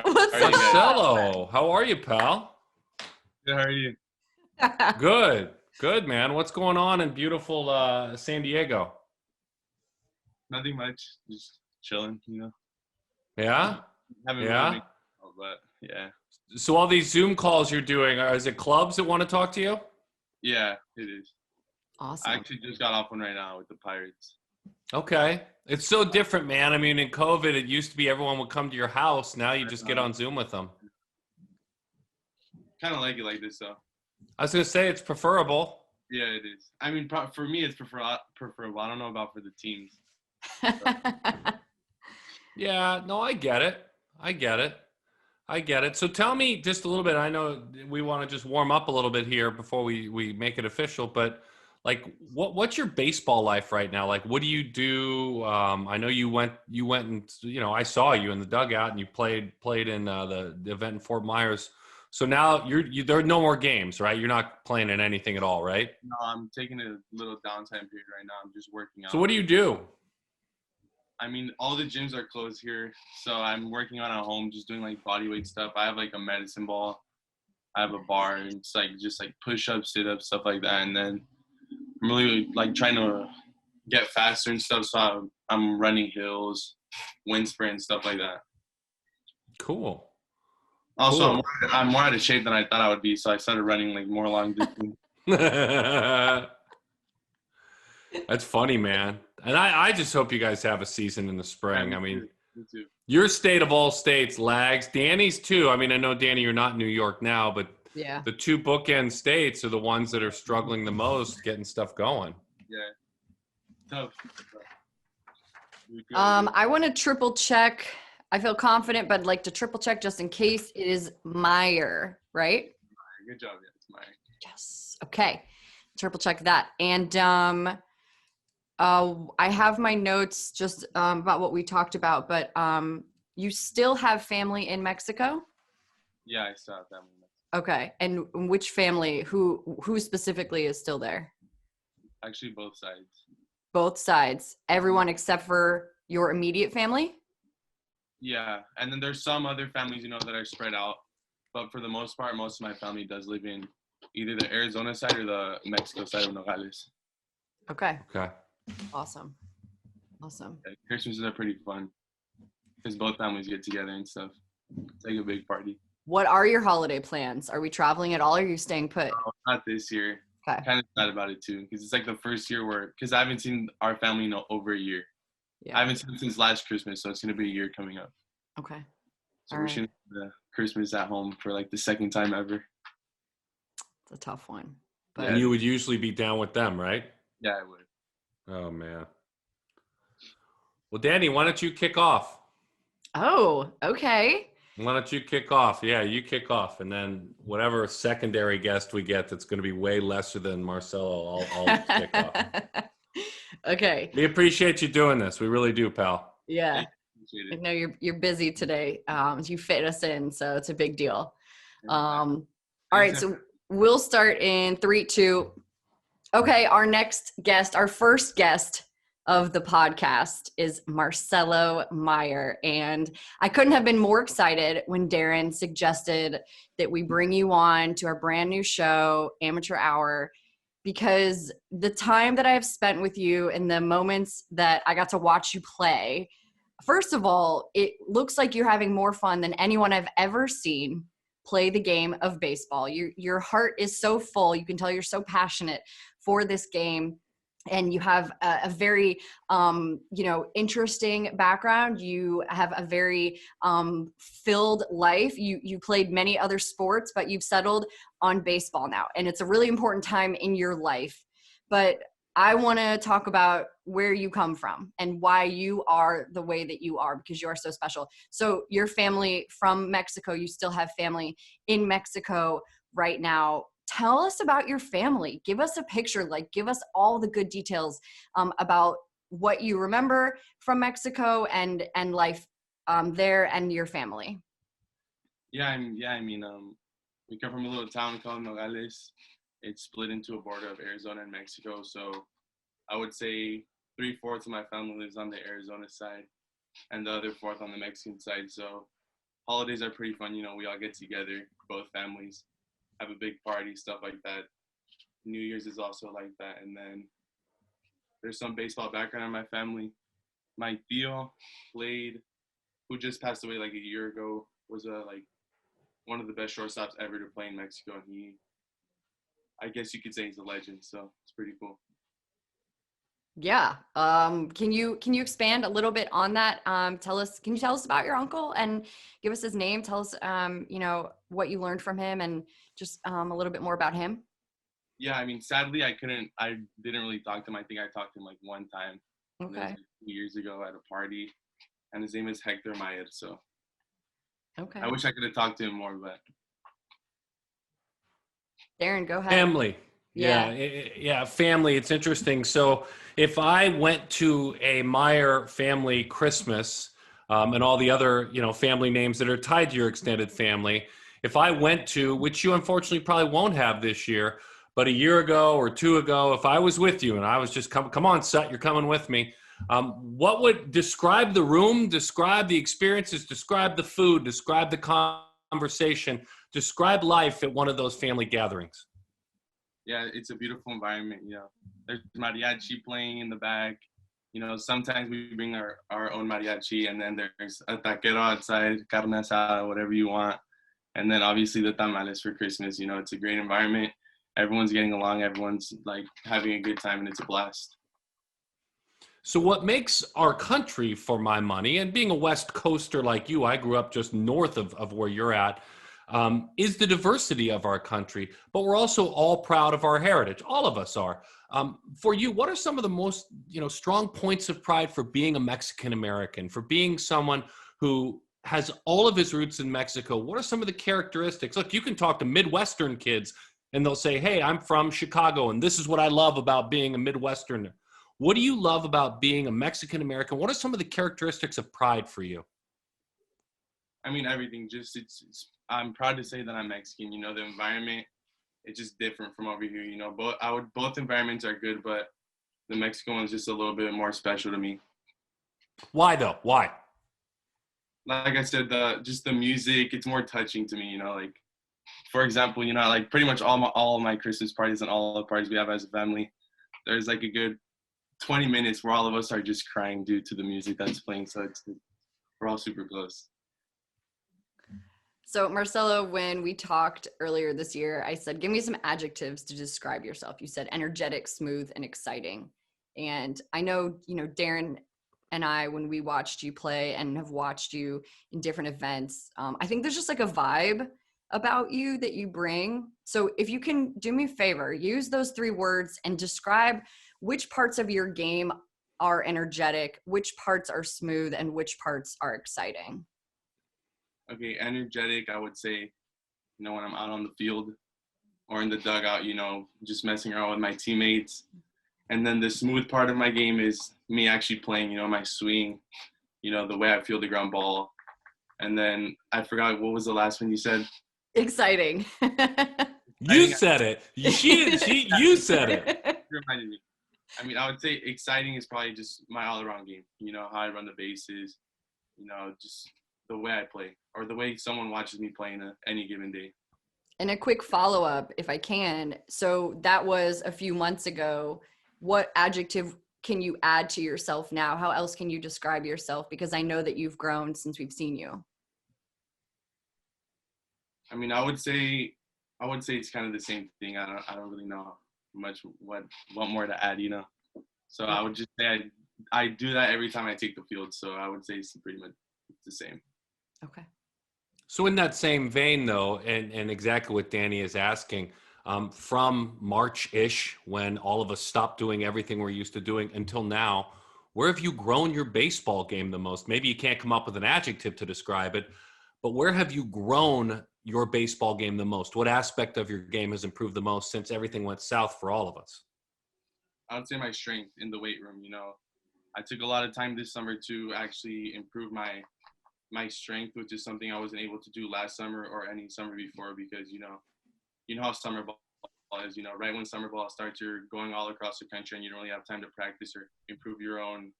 What's How are you guys? Marcelo, how are you, pal? Good, how are you? Good, man. What's going on in beautiful San Diego? Nothing much. Just chilling, you know. Yeah? Haven't really Yeah? been, but yeah. So all these Zoom calls you're doing, is it clubs that want to talk to you? Yeah, it is. Awesome. I actually just got off one right now with the Pirates. Okay. It's so different, man. I mean, in COVID, it used to be everyone would come to your house. Now you just get on Zoom with them. Kind of like it like this, though. I was going to say it's preferable. Yeah, it is. I mean, for me, it's preferable. I don't know about for the teams. Yeah, no, I get it. So tell me just a little bit. I know we want to just warm up a little bit here before we make it official, but like what's your baseball life right now? Like what do you do? I know you went and I saw you in the dugout and you played in the event in Fort Myers. So now there are no more games, right? You're not playing in anything at all, right? No, I'm taking a little downtime period right now. I'm just working out. So what do you do? I mean, all the gyms are closed here, so I'm working out at home, just doing like body weight stuff. I have like a medicine ball, I have a bar, and it's like just like push-ups, sit-ups, stuff like that. And then I'm really like trying to get faster and stuff, so I'm running hills, wind sprint, and stuff like that. Cool. Also, Cool. I'm more out of shape than I thought I would be, so I started running like more long distance. That's funny, man. And I just hope you guys have a season in the spring. Yeah, I mean, me too. your state of all states lags. Danny's too. I mean, I know, Danny, you're not in New York now, but Yeah. the two bookend states are the ones that are struggling the most getting stuff going. Yeah. Tough. I want to triple check. I feel confident, but I'd like to triple check just in case. It is Meyer, right? Good job. Yeah, it's Meyer. Yes. Okay. Triple check that. And I have my notes just about what we talked about, but you still have family in Mexico? Yeah, I still have family. Okay. And which family? Who specifically is still there? Actually, both sides. Both sides. Everyone except for your immediate family? Yeah, and then there's some other families, that are spread out. But for the most part, most of my family does live in either the Arizona side or the Mexico side of Nogales. Okay. Okay. Awesome. Awesome. Yeah, Christmases are pretty fun because both families get together and stuff. It's like a big party. What are your holiday plans? Are we traveling at all or are you staying put? Not this year. Okay. Kind of sad about it too because it's like the first year because I haven't seen our family in over a year. Yeah. I haven't seen them since last Christmas, so it's going to be a year coming up. Okay. So all we're right. shooting the Christmas at home for like the second time ever. It's a tough one. Yeah. And you would usually be down with them, right? Yeah, I would. Oh, man. Well, Danny, why don't you kick off? Oh, okay. Why don't you kick off? Yeah, you kick off. And then whatever secondary guest we get that's going to be way lesser than Marcelo, I'll kick off. Okay. We appreciate you doing this. We really do, pal. Yeah. Appreciate I it. know you're busy today. You fit us in, so it's a big deal. All right, so we'll start in 3, 2. Okay, our next guest, our first guest of the podcast is Marcelo Meyer. And I couldn't have been more excited when Darren suggested that we bring you on to our brand new show, Amateur Hour, because the time that I have spent with you and the moments that I got to watch you play, first of all, it looks like you're having more fun than anyone I've ever seen play the game of baseball. Your heart is so full. You can tell you're so passionate for this game. And you have a very, interesting background. You have a very filled life. You played many other sports, but you've settled on baseball now. And it's a really important time in your life. But I want to talk about where you come from and why you are the way that you are, because you are so special. So your family from Mexico, you still have family in Mexico right now. Tell us about your family. Give us a picture, give us all the good details about what you remember from Mexico and life there and your family. Yeah, we come from a little town called Nogales. It's split into a border of Arizona and Mexico. So I would say 3/4 of my family lives on the Arizona side and the other fourth on the Mexican side. So holidays are pretty fun. You know, we all get together, both families, have a big party, stuff like that. New Year's is also like that. And then there's some baseball background in my family. My Theo played, who just passed away like a year ago, was like one of the best shortstops ever to play in Mexico. And I guess you could say he's a legend. So it's pretty cool. Yeah. Can you expand a little bit on that? Can you tell us about your uncle and give us his name? Tell us, what you learned from him and just a little bit more about him. Yeah, I mean, sadly, I didn't really talk to him. I think I talked to him like one time. Okay. That was like 2 years ago at a party. And his name is Hector Mayer. So Okay. I wish I could have talked to him more, but. Darren, go ahead. Family. Yeah, family. It's interesting. So if I went to a Meyer family Christmas and all the other, family names that are tied to your extended family, if I went to, which you unfortunately probably won't have this year, but a year ago or two ago, if I was with you and I was just, come on, Sut, you're coming with me. What would describe the room, describe the experiences, describe the food, describe the conversation, describe life at one of those family gatherings? Yeah, it's a beautiful environment. There's mariachi playing in the back. Sometimes we bring our own mariachi, and then there's a taquero outside, carne asada, whatever you want. And then obviously the tamales for Christmas. It's a great environment. Everyone's getting along. Everyone's like having a good time, and it's a blast. So what makes our country, for my money, and being a West Coaster like you, I grew up just north of where you're at, is the diversity of our country, but we're also all proud of our heritage. All of us are. For you, what are some of the most, strong points of pride for being a Mexican American, for being someone who has all of his roots in Mexico? What are some of the characteristics? Look, you can talk to Midwestern kids and they'll say, hey, I'm from Chicago and this is what I love about being a Midwesterner. What do you love about being a Mexican American? What are some of the characteristics of pride for you? I mean, everything. Just I'm proud to say that I'm Mexican. The environment, it's just different from over here. Both environments are good, but the Mexican one's just a little bit more special to me. Why though? Why? Like I said, the music, it's more touching to me. Like for example, like pretty much all my Christmas parties and all the parties we have as a family, there's like a good 20 minutes where all of us are just crying due to the music that's playing. So we're all super close. So Marcelo, when we talked earlier this year, I said, give me some adjectives to describe yourself. You said energetic, smooth, and exciting. And I know, Darren and I, when we watched you play and have watched you in different events, I think there's just like a vibe about you that you bring. So if you can do me a favor, use those 3 words and describe which parts of your game are energetic, which parts are smooth, and which parts are exciting. Okay, energetic, I would say, when I'm out on the field or in the dugout, just messing around with my teammates. And then the smooth part of my game is me actually playing, my swing, the way I feel the ground ball. And then I forgot, what was the last one you said? Exciting. You said it. You said it. You reminded me. I mean, I would say exciting is probably just my all-around game. How I run the bases, just the way I play or the way someone watches me play in any given day. And a quick follow-up, if I can. So that was a few months ago. What adjective can you add to yourself now? How else can you describe yourself? Because I know that you've grown since we've seen you. I mean, I would say it's kind of the same thing. I don't really know much what more to add, So I would just say I do that every time I take the field. So I would say it's pretty much the same. Okay. So in that same vein, though, and exactly what Danny is asking, from March-ish, when all of us stopped doing everything we're used to doing until now, where have you grown your baseball game the most? Maybe you can't come up with an adjective to describe it, but where have you grown your baseball game the most? What aspect of your game has improved the most since everything went south for all of us? I would say my strength in the weight room. I took a lot of time this summer to actually improve my strength, which is something I wasn't able to do last summer or any summer before, because you know how summer ball is. Right when summer ball starts, you're going all across the country and you don't really have time to practice or improve your own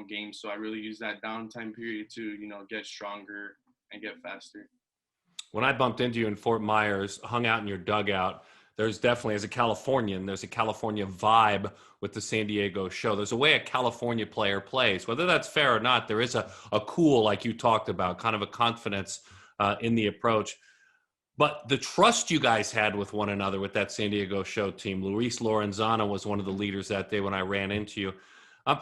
game. So I really use that downtime period to get stronger, and get faster. When I bumped into you in Fort Myers, hung out in your dugout, there's definitely, as a Californian, there's a California vibe with the San Diego show. There's a way a California player plays. Whether that's fair or not, there is a cool, like you talked about, kind of a confidence in the approach. But the trust you guys had with one another with that San Diego show team, Luis Lorenzana was one of the leaders that day when I ran into you.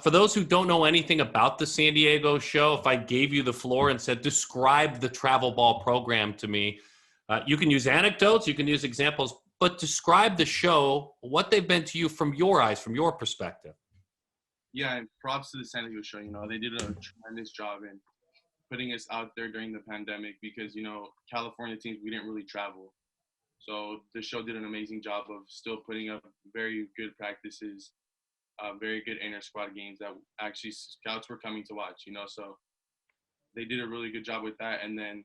For those who don't know anything about the San Diego show, if I gave you the floor and said, describe the travel ball program to me, you can use anecdotes, you can use examples, but describe the show, what they've been to you from your eyes, from your perspective. Yeah, and props to the San Diego show. They did a tremendous job in putting us out there during the pandemic because, California teams, we didn't really travel. So the show did an amazing job of still putting up very good practices, very good inter-squad games that actually scouts were coming to watch, So they did a really good job with that. And then,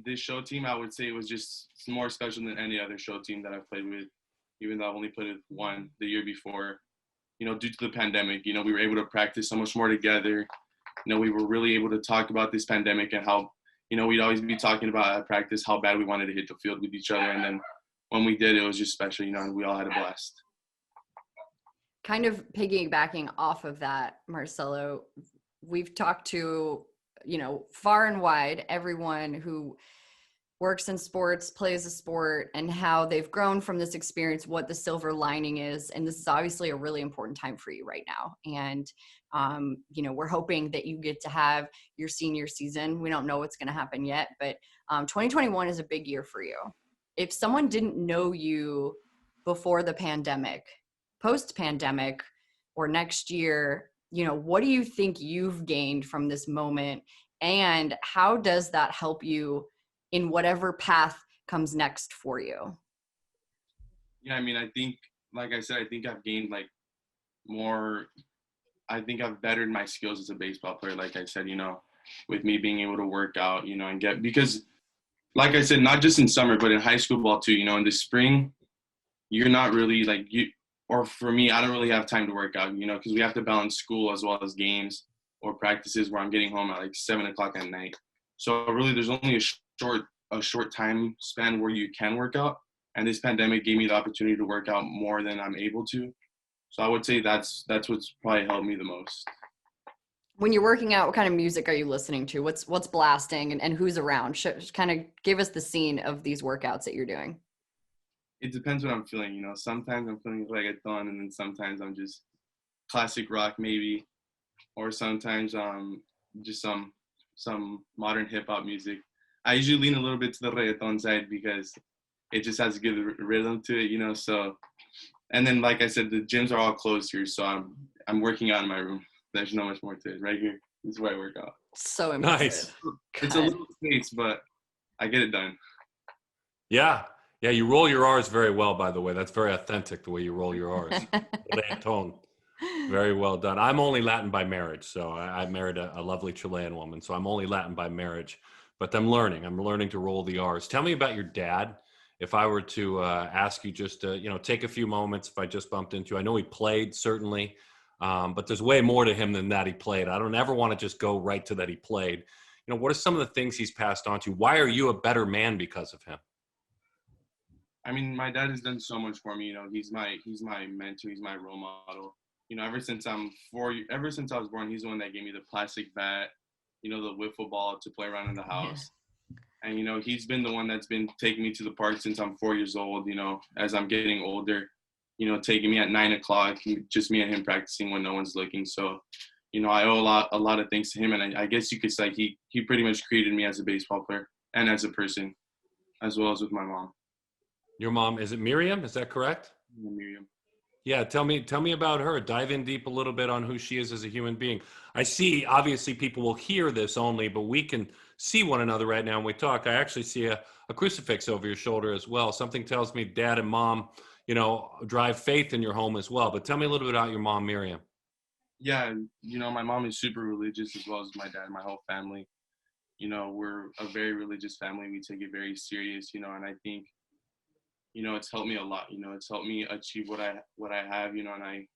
this show team, I would say it was just more special than any other show team that I've played with, even though I've only played with one the year before. Due to the pandemic, we were able to practice so much more together. We were really able to talk about this pandemic and how, we'd always be talking about at practice how bad we wanted to hit the field with each other. And then when we did, it was just special, and we all had a blast. Kind of piggybacking off of that, Marcelo, we've talked to, far and wide, everyone who works in sports, plays a sport, and how they've grown from this experience, what the silver lining is. And this is obviously a really important time for you right now. And, we're hoping that you get to have your senior season. We don't know what's going to happen yet, but 2021 is a big year for you. If someone didn't know you before the pandemic, post-pandemic, or next year, what do you think you've gained from this moment? And how does that help you in whatever path comes next for you? Yeah, I think, like I said, I think I've gained more. I think I've bettered my skills as a baseball player, like I said, with me being able to work out, and because like I said, not just in summer, but in high school ball too, in the spring, you're not really or for me, I don't really have time to work out, because we have to balance school as well as games or practices where I'm getting home at 7:00 at night. So really there's only a short time span where you can work out. And this pandemic gave me the opportunity to work out more than I'm able to. So I would say that's what's probably helped me the most. When you're working out, what kind of music are you listening to? What's blasting and who's around? Kind of give us the scene of these workouts that you're doing. It depends what I'm feeling, Sometimes I'm feeling reggaeton, and then sometimes I'm just classic rock maybe, or sometimes just some modern hip hop music. I usually lean a little bit to the reggaeton side because it just has a good rhythm to it, So, and then like I said, the gyms are all closed here, so I'm working out in my room. There's not much more to it. Right here, this is where I work out. So impressive. Nice. It's a little space, but I get it done. Yeah, you roll your R's very well, by the way. That's very authentic, the way you roll your R's. Reggaeton. Very well done. I'm only Latin by marriage, so I married a lovely Chilean woman, so I'm only Latin by marriage. But I'm learning to roll the R's. Tell me about your dad. If I were to ask you just to, take a few moments, if I just bumped into you. I know he played, certainly, but there's way more to him than that he played. I don't ever want to just go right to that he played. What are some of the things he's passed on to you? Why are you a better man because of him? My dad has done so much for me. He's my mentor. He's my role model. Ever since I was born, he's the one that gave me the plastic bat, the wiffle ball to play around in the house. Yeah. And, he's been the one that's been taking me to the park since I'm 4 years old, as I'm getting older, taking me at 9:00, just me and him practicing when no one's looking. So, I owe a lot of things to him. And I guess you could say he pretty much created me as a baseball player and as a person, as well as with my mom. Your mom, is it Miriam? Is that correct? Yeah, Miriam. Yeah, tell me about her. Dive in deep a little bit on who she is as a human being. I see, obviously, people will hear this only, but we can see one another right now when we talk. I actually see a crucifix over your shoulder as well. Something tells me dad and mom, drive faith in your home as well. But tell me a little bit about your mom, Miriam. Yeah, my mom is super religious as well as my dad and my whole family. We're a very religious family. We take it very serious, and I think, it's helped me a lot. It's helped me achieve what I have, and I,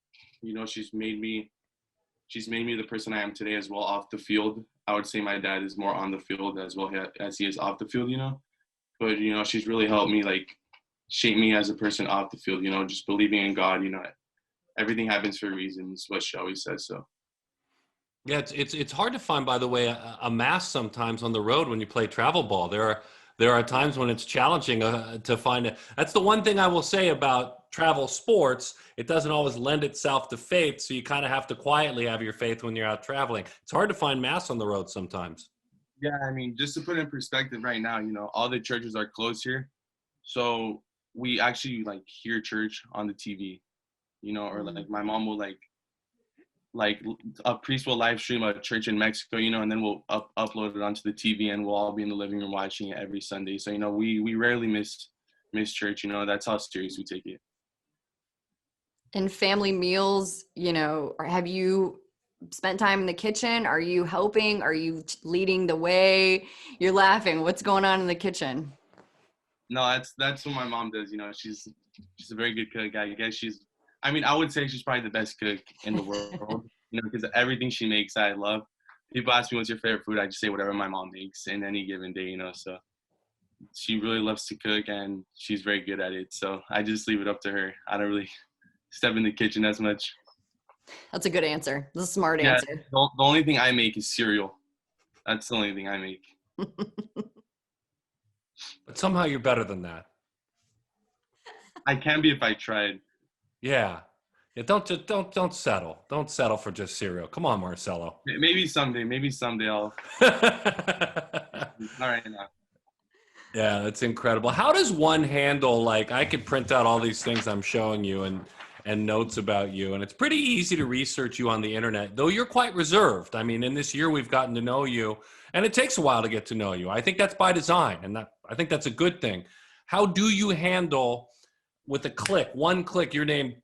she's made me the person I am today as well off the field I would say my dad is more on the field as well as he is off the field, But, she's really helped me, like, shape me as a person off the field, just believing in God, everything happens for a reason is what she always says, so. Yeah, it's hard to find, by the way, a mask sometimes on the road when you play travel ball. There are times when it's challenging to find it. That's the one thing I will say about travel sports. It doesn't always lend itself to faith, so you kind of have to quietly have your faith when you're out traveling. It's hard to find masks on the road sometimes. Yeah, I mean, just to put it in perspective right now, all the churches are closed here. So we actually, like, hear church on the TV, or, like, my mom will, like a priest will live stream a church in Mexico, and then we'll upload it onto the TV, and we'll all be in the living room watching it every Sunday. So, we rarely miss church, that's how serious we take it. And family meals, have you spent time in the kitchen? Are you helping? Are you leading the way? You're laughing. What's going on in the kitchen? No, that's what my mom does. She's a very good cook. I guess I would say she's probably the best cook in the world, because everything she makes I love. People ask me what's your favorite food, I just say whatever my mom makes in any given day, so she really loves to cook and she's very good at it. So I just leave it up to her. I don't really step in the kitchen as much. That's a good answer. That's a smart answer. The only thing I make is cereal. That's the only thing I make. But somehow you're better than that. I can be if I tried. Yeah. Don't settle. Don't settle for just cereal. Come on, Marcelo. Maybe someday I'll. All right now. Yeah, that's incredible. How does one handle, like, I could print out all these things I'm showing you and notes about you, and it's pretty easy to research you on the internet, though you're quite reserved. I mean, in this year we've gotten to know you, and it takes a while to get to know you. I think that's by design, and I think that's a good thing. How do you handle, with a click, one click, your name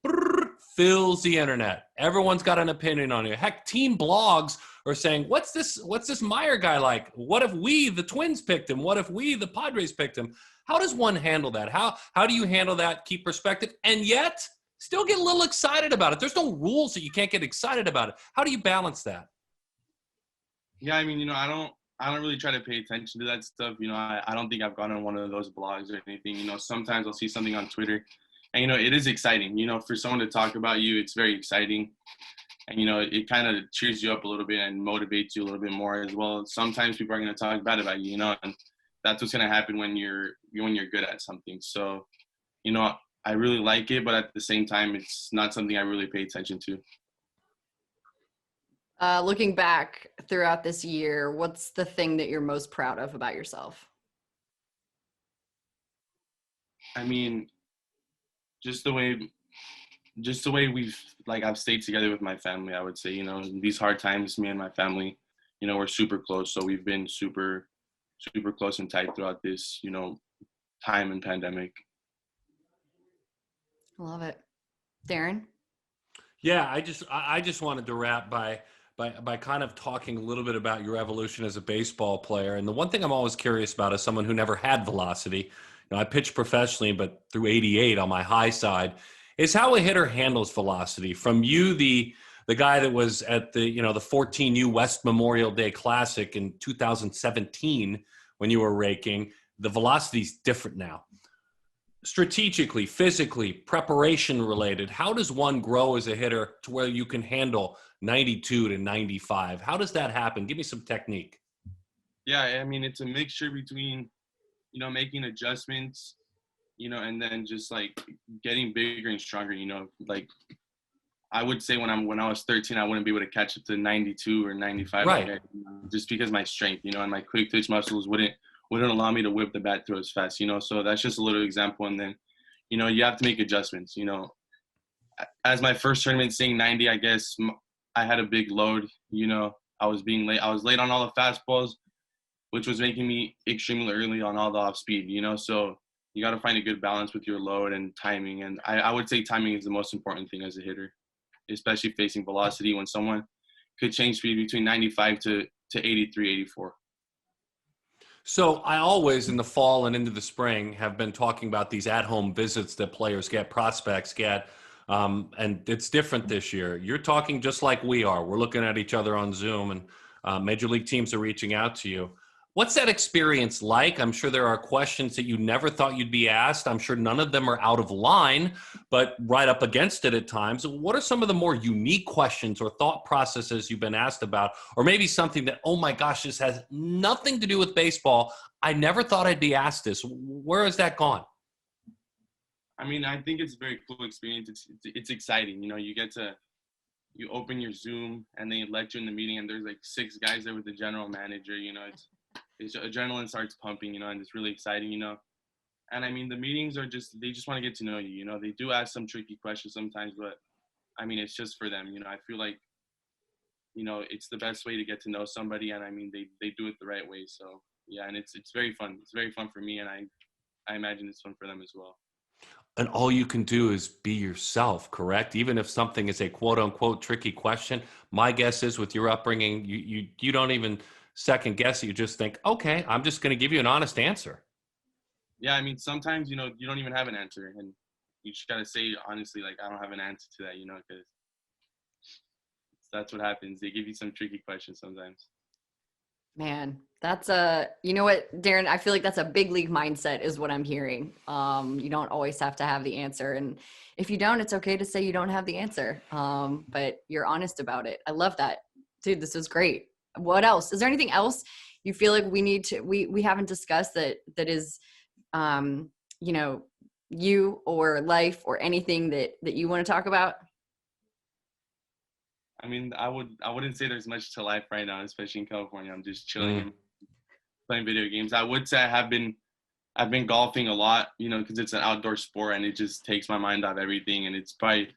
fills the internet? Everyone's got an opinion on you. Heck, team blogs are saying, what's this Meyer guy like? What if we, the Twins, picked him? What if we, the Padres, picked him? How does one handle that? How do you handle that, keep perspective, and yet still get a little excited about it? There's no rules that you can't get excited about it. How do you balance that? Yeah, I mean, I don't really try to pay attention to that stuff. I don't think I've gone on one of those blogs or anything. Sometimes I'll see something on Twitter, and, it is exciting. For someone to talk about you, it's very exciting. And, it kind of cheers you up a little bit and motivates you a little bit more as well. Sometimes people are going to talk bad about you, and that's what's going to happen when you're good at something. So, I really like it, but at the same time, it's not something I really pay attention to. Looking back throughout this year, what's the thing that you're most proud of about yourself? I mean, just the way I've stayed together with my family, I would say, in these hard times, me and my family, we're super close. So we've been super, super close and tight throughout this, time and pandemic. I love it. Darren? Yeah, I just wanted to wrap by kind of talking a little bit about your evolution as a baseball player. And the one thing I'm always curious about, as someone who never had velocity, I pitched professionally, but through 88 on my high side, is how a hitter handles velocity. From you, the guy that was at the 14U West Memorial Day Classic in 2017 when you were raking, the velocity's different now. Strategically, physically, preparation related, how does one grow as a hitter to where you can handle 92 to 95? How does that happen? Give me some technique. Yeah, I mean, it's a mixture between, making adjustments, and then just, like, getting bigger and stronger, like, I would say when I was 13, I wouldn't be able to catch up to 92 or 95, right? Like, just because my strength, and my quick twitch muscles wouldn't allow me to whip the bat throw as fast, so that's just a little example. And then, you have to make adjustments, as my first tournament seeing 90, I guess I had a big load, I was late on all the fastballs, which was making me extremely early on all the off speed, so you got to find a good balance with your load and timing. And I would say timing is the most important thing as a hitter, especially facing velocity when someone could change speed between 95 to 83, 84. So I always, in the fall and into the spring, have been talking about these at-home visits that players get, prospects get, and it's different this year. You're talking just like we are. We're looking at each other on Zoom, and Major league teams are reaching out to you. What's that experience like? I'm sure there are questions that you never thought you'd be asked. I'm sure none of them are out of line, but right up against it at times. What are some of the more unique questions or thought processes you've been asked about? Or maybe something that, oh my gosh, this has nothing to do with baseball. I never thought I'd be asked this. Where has that gone? I mean, I think it's a very cool experience. It's exciting. You know, you open your Zoom and they let you in the meeting and there's like 6 guys there with the general manager. You know, it's adrenaline starts pumping, you know, and it's really exciting, you know. And I mean, the meetings are they just want to get to know you, you know. They do ask some tricky questions sometimes, but I mean, it's just for them, you know. I feel like, you know, it's the best way to get to know somebody, and I mean, they do it the right way. So yeah, and it's very fun. It's very fun for me, and I imagine it's fun for them as well. And all you can do is be yourself, correct? Even if something is a quote unquote tricky question, my guess is with your upbringing, you don't even second guess it. You just think, okay, I'm just going to give you an honest answer. Yeah, I mean, sometimes, you know, you don't even have an answer, and you just got to say honestly, like, I don't have an answer to that, you know, because that's what happens. They give you some tricky questions sometimes. Man, that's you know what, Darren, I feel like that's a big league mindset is what I'm hearing. You don't always have to have the answer. And if you don't, it's okay to say you don't have the answer. But you're honest about it. I love that. Dude, this was great. What else? Is there anything else you feel like we haven't discussed that is, you know, you or life or anything that you want to talk about? I mean, I wouldn't say there's much to life right now, especially in California. I'm just chilling and playing video games. I would say I've been golfing a lot, you know, because it's an outdoor sport and it just takes my mind off everything. And it's probably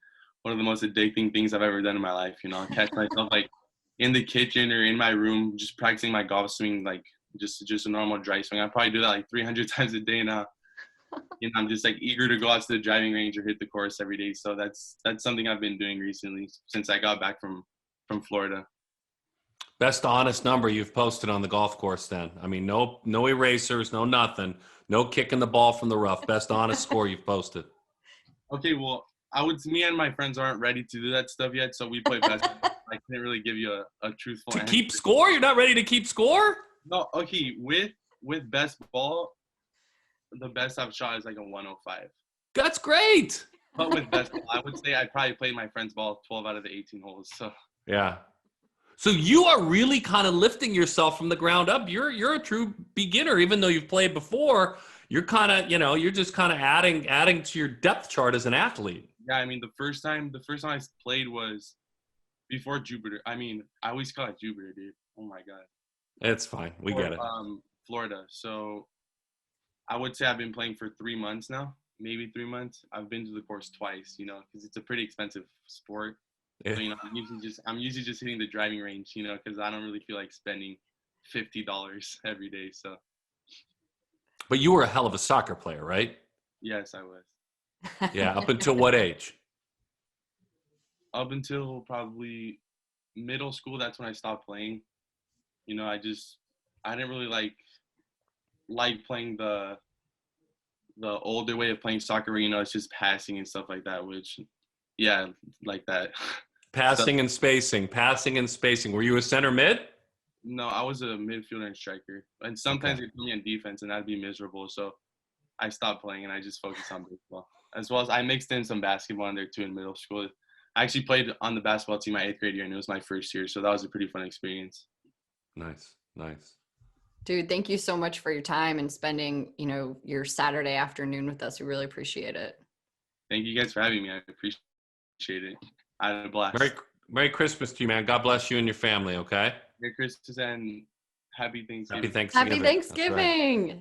one of the most addicting things I've ever done in my life. You know, I catch myself like in the kitchen or in my room, just practicing my golf swing, like just a normal dry swing. I probably do that like 300 times a day now. You know, I'm just like eager to go out to the driving range or hit the course every day. So that's something I've been doing recently since I got back from Florida. Best honest number you've posted on the golf course then. I mean, no erasers, no nothing, no kicking the ball from the rough. Best honest score you've posted. Okay, well, me and my friends aren't ready to do that stuff yet, so we play basketball. I can't really give you a truthful answer. Keep score? You're not ready to keep score? No, okay, with best ball, the best I've shot is like a 105. That's great. But with best ball, I would say I probably played my friend's ball 12 out of the 18 holes. So yeah. So you are really kind of lifting yourself from the ground up. You're a true beginner, even though you've played before. You're kind of, you know, you're just kind of adding to your depth chart as an athlete. Yeah, I mean, the first time I played was before Jupiter. I mean, I always call it Jupiter, dude. Oh my God. It's fine. We get it. Florida. So I would say I've been playing for 3 months now, maybe 3 months. I've been to the course twice, you know, because it's a pretty expensive sport. Yeah. So, you know, I'm usually just hitting the driving range, you know, because I don't really feel like spending $50 every day. So. But you were a hell of a soccer player, right? Yes, I was. Yeah. Up until what age? Up until probably middle school. That's when I stopped playing. You know, I didn't really like playing the older way of playing soccer where, you know, it's just passing and stuff like that, which, yeah, like that. Passing and spacing. Were you a center mid? No, I was a midfielder and striker. And sometimes they put me in defense and that'd be miserable. So I stopped playing and I just focused on baseball. As well as I mixed in some basketball in there too in middle school. I actually played on the basketball team my 8th grade year and it was my first year. So that was a pretty fun experience. Nice. Dude, thank you so much for your time and spending, you know, your Saturday afternoon with us. We really appreciate it. Thank you guys for having me. I appreciate it. I had a blast. Merry Christmas to you, man. God bless you and your family, okay? Merry Christmas and happy Thanksgiving. Happy Thanksgiving. Happy Thanksgiving.